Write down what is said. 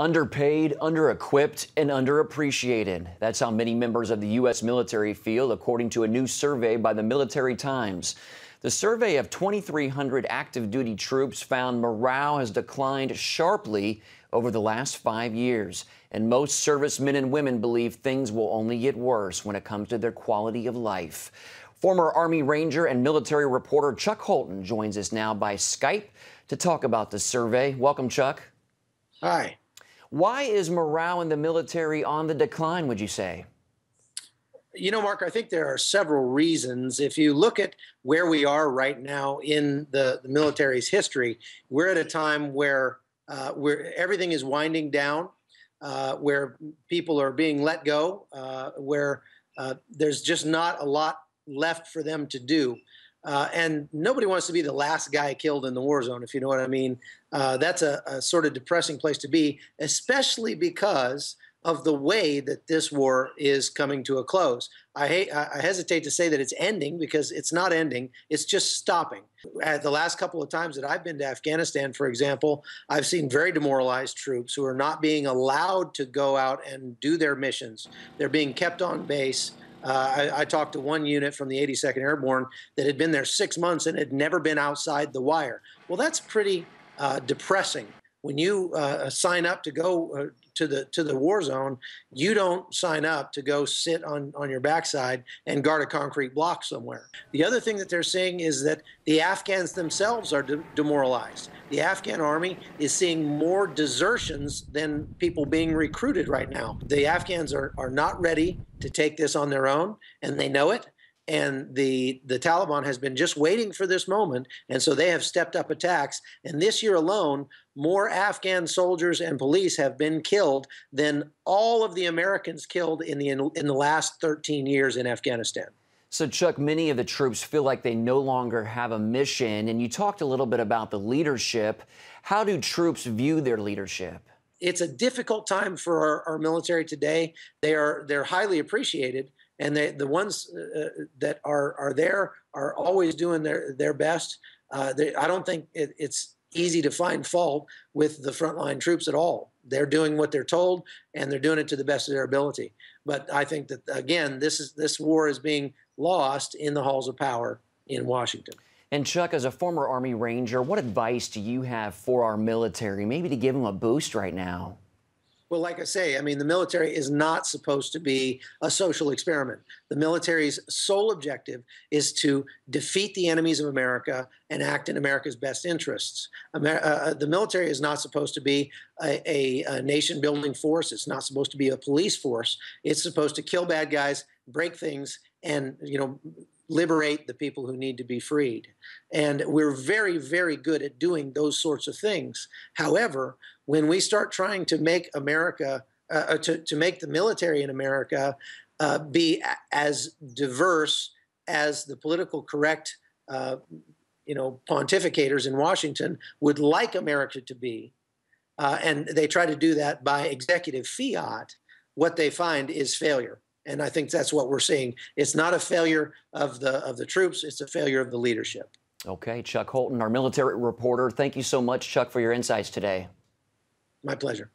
Underpaid, under-equipped, and underappreciated. That's how many members of the U.S. military feel, according to a new survey by the Military Times. The survey of 2,300 active duty troops found morale has declined sharply over the last 5 years. And most servicemen and women believe things will only get worse when it comes to their quality of life. Former Army Ranger and military reporter Chuck Holton joins us now by Skype to talk about the survey. Welcome, Chuck. Hi. Why is morale in the military on the decline, would you say? You know, Mark, I think there are several reasons. If you look at where we are right now in the military's history, we're at a time where everything is winding down, where people are being let go, where there's just not a lot left for them to do. And nobody wants to be the last guy killed in the war zone, if you know what I mean. That's a sort of depressing place to be, especially because of the way that this war is coming to a close. I hesitate to say that it's ending, because it's not ending. It's just stopping. At the last couple of times that I've been to Afghanistan, for example, I've seen very demoralized troops who are not being allowed to go out and do their missions. They're being kept on base. I talked to one unit from the 82nd Airborne that had been there 6 months and had never been outside the wire. Well, that's pretty depressing. When you sign up to go to the war zone, you don't sign up to go sit on your backside and guard a concrete block somewhere. The other thing that they're saying is that the Afghans themselves are demoralized. The Afghan army is seeing more desertions than people being recruited right now. The Afghans are not ready to take this on their own, and they know it. And the Taliban has been just waiting for this moment, and so they have stepped up attacks. And this year alone, more Afghan soldiers and police have been killed than all of the Americans killed in the last 13 years in Afghanistan. So, Chuck, many of the troops feel like they no longer have a mission, and you talked a little bit about the leadership. How do troops view their leadership? It's a difficult time for our military today. They're highly appreciated. And the ones that are there are always doing their best. I don't think it's easy to find fault with the frontline troops at all. They're doing what they're told, and they're doing it to the best of their ability. But I think that, again, this war is being lost in the halls of power in Washington. And Chuck, as a former Army Ranger, what advice do you have for our military, maybe to give them a boost right now? Well, like I say, I mean, the military is not supposed to be a social experiment. The military's sole objective is to defeat the enemies of America and act in America's best interests. The military is not supposed to be a nation-building force. It's not supposed to be a police force. It's supposed to kill bad guys, break things, and, liberate the people who need to be freed. And we're very, very good at doing those sorts of things. However, when we start trying to make America, to make the military in America be as diverse as the political correct, pontificators in Washington would like America to be, and they try to do that by executive fiat, what they find is failure. And I think that's what we're seeing. It's not a failure of the troops. It's a failure of the leadership. Okay, Chuck Holton, our military reporter. Thank you so much, Chuck, for your insights today. My pleasure.